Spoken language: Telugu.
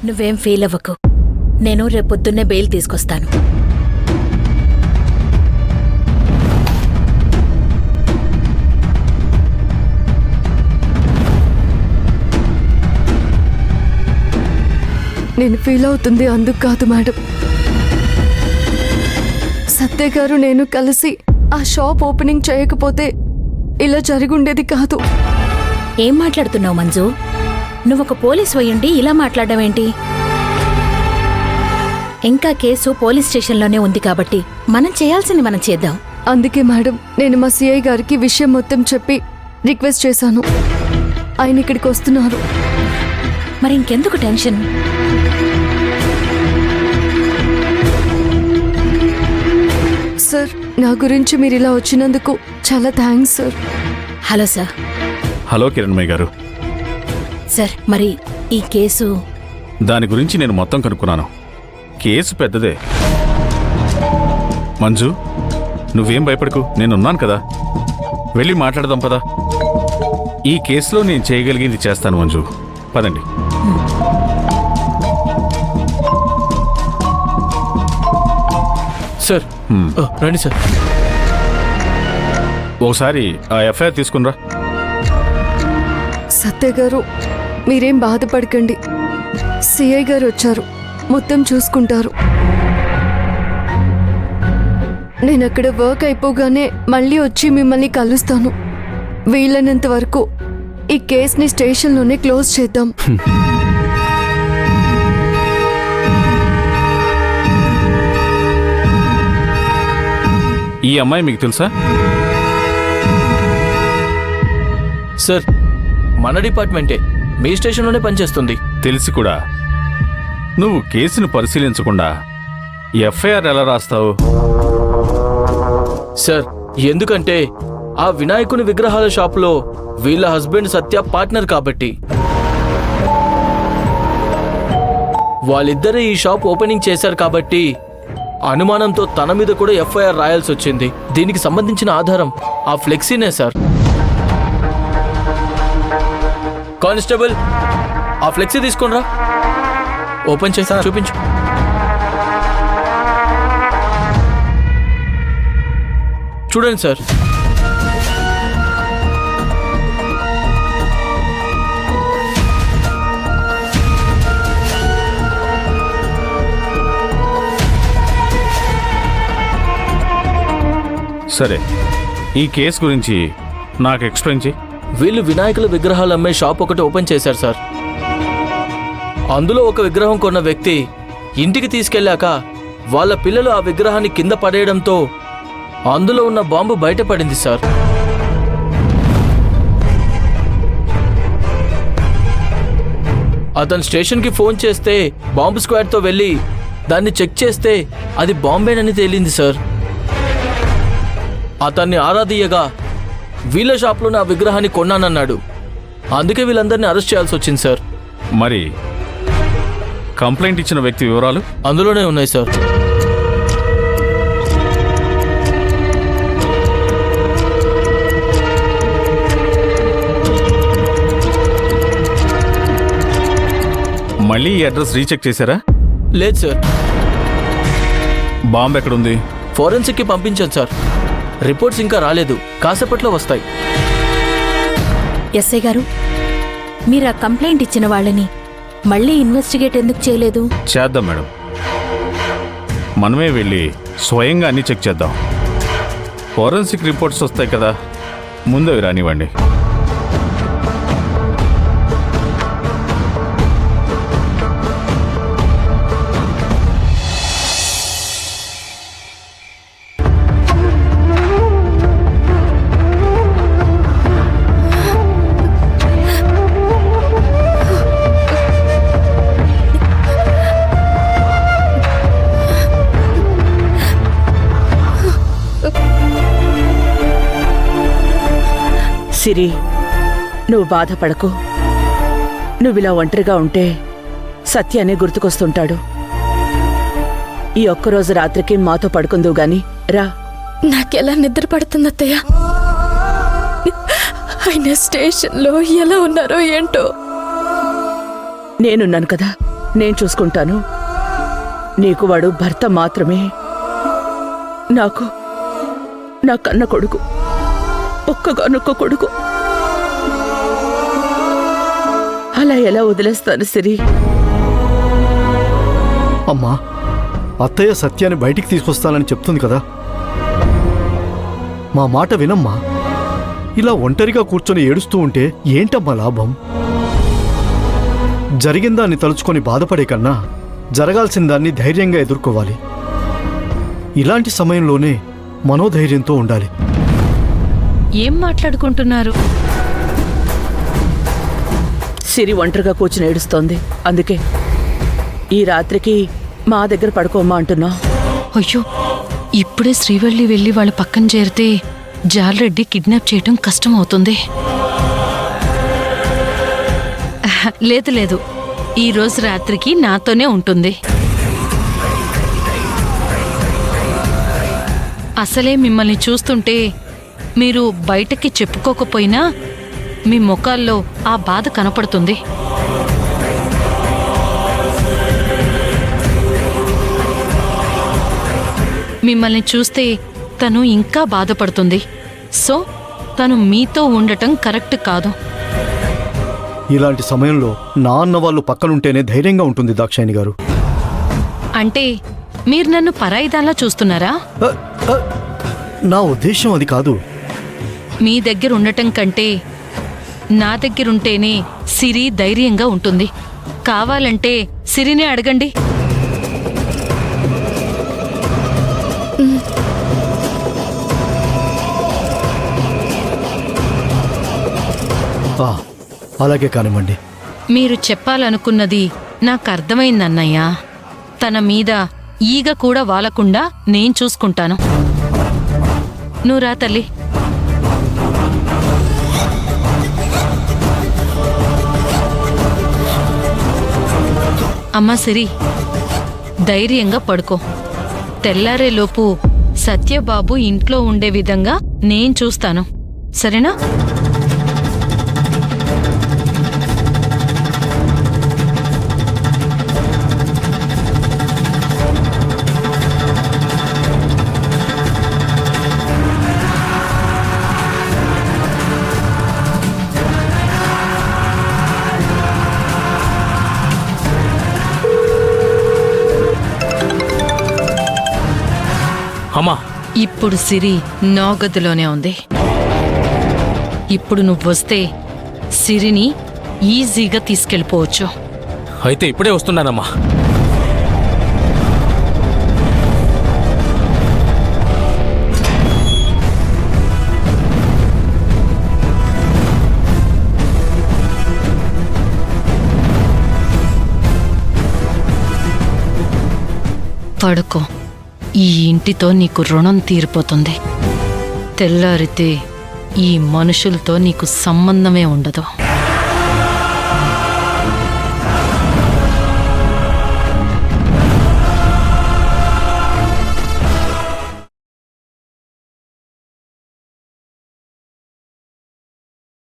నువ్వేం ఫీల్ అవ్వకు. నేను రేపొద్దున్నే బెయిల్ తీసుకొస్తాను. నేను ఫీల్ అవుతుంది అందుకు కాదు మేడం. సత్య గారు నేను కలిసి ఆ షాప్ ఓపెనింగ్ చేయకపోతే ఇలా జరిగుండేది కాదు. ఏం మాట్లాడుతున్నావు మంజు? నువ్వొక పోలీస్ అయ్యుండి ఇలా మాట్లాడడం ఏంటి? ఇంకా కేసు పోలీస్ స్టేషన్లోనే ఉంది కాబట్టి మనం చేయాల్సింది మనం చేద్దాం. అందుకే మేడం నేను మా సిఐ గారికి విషయం మొత్తం చెప్పి రిక్వెస్ట్ చేశాను. ఆయన ఇక్కడికి వస్తున్నారు. మరి ఇంకెందుకు టెన్షన్? సార్ నా గురించి మీరు ఇలా వచ్చినందుకు చాలా thanks sir. Hello sir. Hello Kiranmayi గారు. సార్ మరి ఈ కేసు దాని గురించి నేను మొత్తం కనుక్కున్నాను. కేసు పెద్దదే. మంజు, నువ్వేం భయపడకు, నేనున్నాను కదా. వెళ్ళి మాట్లాడదాం పదా. ఈ కేసులో నేను చేయగలిగింది చేస్తాను మంజు. పదండి. సార్ రండి సార్. ఒకసారి ఆ ఎఫ్ఐఆర్ తీసుకునిరా. సత్య గారు మీరేం బాధపడకండి. సిఐ గారు వచ్చారు, మొత్తం చూసుకుంటారు. నేను అక్కడ వర్క్ అయిపోగానే మళ్ళీ వచ్చి మిమ్మల్ని కలుస్తాను. వీలైనంత వరకు ఈ కేసుని స్టేషన్లోనే క్లోజ్ చేద్దాం. ఈ అమ్మాయి మీకు తెలుసా? సార్ మన డిపార్ట్మెంటే, మీ స్టేషన్లోనే పనిచేస్తుంది. తెలిసి కూడా నువ్వు కేసును పరిశీలించకుండా ఎఫ్ఐఆర్ ఎలా రాస్తావు? సార్ ఎందుకంటే ఆ వినాయకుని విగ్రహాల షాప్లో వీళ్ళ హస్బెండ్ సత్య పార్ట్నర్ కాబట్టి. వాళ్ళిద్దరే ఈ షాప్ ఓపెనింగ్ చేశారు కాబట్టి అనుమానంతో తన మీద కూడా ఎఫ్ఐఆర్ రాయాల్సి వచ్చింది. దీనికి సంబంధించిన ఆధారం ఆ ఫ్లెక్సీనే సార్. కానిస్టేబుల్, ఆ ఫ్లెక్సీ తీసుకునిరా. ఓపెన్ చేసి చూపించు. చూడండి సార్. సరే, ఈ కేసు గురించి నాకు ఎక్స్ప్లెయిన్ చేయి. వీళ్ళు వినాయకుల విగ్రహాలు అమ్మే షాప్ ఒకటి ఓపెన్ చేశారు సార్. అందులో ఒక విగ్రహం కొన్న వ్యక్తి ఇంటికి తీసుకెళ్ళాక వాళ్ళ పిల్లలు ఆ విగ్రహాన్ని కింద పడేయడంతో అందులో ఉన్న బాంబు బయటపడింది సార్. అతను స్టేషన్కి ఫోన్ చేస్తే బాంబు స్క్వాడ్తో వెళ్ళి దాన్ని చెక్ చేస్తే అది బాంబేనని తేలింది సార్. అతన్ని ఆరాధీయగా వీళ్ళ షాప్లోనే ఆ విగ్రహాన్ని కొన్నానన్నాడు. అందుకే వీళ్ళందరినీ అరెస్ట్ చేయాల్సి వచ్చింది సార్. మరి కంప్లైంట్ ఇచ్చిన వ్యక్తి వివరాలు అందులోనే ఉన్నాయి సార్. మళ్ళీ ఈ అడ్రస్ రీచెక్ చేశారా? లేదు సార్. బాంబు ఎక్కడుంది? ఫోరెన్సిక్కి పంపించాను సార్. రిపోర్ట్స్ ఇంకా రాలేదు, కాసేపట్లో వస్తాయి. ఎస్ఐ గారు, మీరు ఆ కంప్లైంట్ ఇచ్చిన వాళ్ళని మళ్ళీ ఇన్వెస్టిగేట్ ఎందుకు చేయలేదు? చేద్దాం మేడం, మనమే వెళ్ళి స్వయంగా అన్ని చెక్ చేద్దాం. ఫోరెన్సిక్ రిపోర్ట్స్ వస్తాయి కదా, ముందు అవి రానివ్వండి. సిరి, నువ్వు బాధపడకు. నువ్విలా ఒంటరిగా ఉంటే సత్యానే గుర్తుకొస్తుంటాడు. ఈ ఒక్కరోజు రాత్రికి మాతో పడుకుందువు గాని రా. నాకెలా నిద్ర పడుతుంది అత్తయ్య. ఆయన స్టేషన్లో ఎలా ఉన్నారో ఏంటో. నేనున్నాను కదా, నేను చూసుకుంటాను. నీకు వాడు భర్త మాత్రమే. నాకు నా కన్న కొడుకు, ఒక్కగానొక్క కొడుకు. అలా ఎలా వదిలేస్తాను సిరి? అమ్మా, అత్తయ్య సత్యాన్ని బయటికి తీసుకొస్తానని చెప్తుంది కదా, మా మాట వినమ్మా. ఇలా ఒంటరిగా కూర్చొని ఏడుస్తూ ఉంటే ఏంటమ్మా లాభం? జరిగిందాన్ని తలుచుకొని బాధపడే కన్నా జరగాల్సిన దాన్ని ధైర్యంగా ఎదుర్కోవాలి. ఇలాంటి సమయంలోనే మనోధైర్యంతో ఉండాలి. ఏం మాట్లాడుకుంటున్నారు? సిరి ఒంటరిగా కూర్చుని ఏడుస్తోంది. అందుకే ఈ రాత్రికి మా దగ్గర పడుకోమ్మా అంటున్నా. అయ్యో, ఇప్పుడే శ్రీవల్లి వెళ్ళి వాళ్ళ పక్కన చేరితే జాలరెడ్డి కిడ్నాప్ చేయటం కష్టం అవుతుంది. లేదు లేదు, ఈ రోజు రాత్రికి నాతోనే ఉంటుంది. అసలే మిమ్మల్ని చూస్తుంటే మీరు బయటకి చెప్పుకోకపోయినా మీ ముఖాల్లో ఆ బాధ కనపడుతుంది. మిమ్మల్ని చూస్తే తను ఇంకా బాధపడుతుంది. సో తను మీతో ఉండటం కరెక్ట్ కాదు. ఇలాంటి సమయంలో నా అన్న వాళ్ళు పక్కనుంటేనే ధైర్యంగా ఉంటుంది దాక్షాయణి గారు. అంటే మీరు నన్ను పరాయిదాన్లా చూస్తున్నారా? అ, అ, నా ఉద్దేశం అది కాదు. మీ దగ్గర ఉండటం కంటే నా దగ్గరుంటేనే సిరి ధైర్యంగా ఉంటుంది. కావాలంటే సిరినే అడగండి. అలాగే కానివ్వండి. మీరు చెప్పాలనుకున్నది నాకు అర్థమైందన్నయ్య. తన మీద ఈగ కూడా వాలకుండా నేను చూసుకుంటాను. నువ్వు రా తల్లి. అమ్మా సిరి, ధైర్యంగా పడుకో. తెల్లారేలోపు సత్యబాబు ఇంట్లో ఉండే విధంగా నేను చూస్తాను. సరేనా? అమ్మా, ఇప్పుడు సిరి నా గదిలోనే ఉంది. ఇప్పుడు నువ్వొస్తే సిరిని ఈజీగా తీసుకెళ్ళిపోవచ్చు. అయితే ఇప్పుడే వస్తున్నానమ్మా. పడుకో. ఈ ఇంటితో నీకు రుణం తీరిపోతుంది. తెల్లారితే ఈ మనుషులతో నీకు సంబంధమే ఉండదు.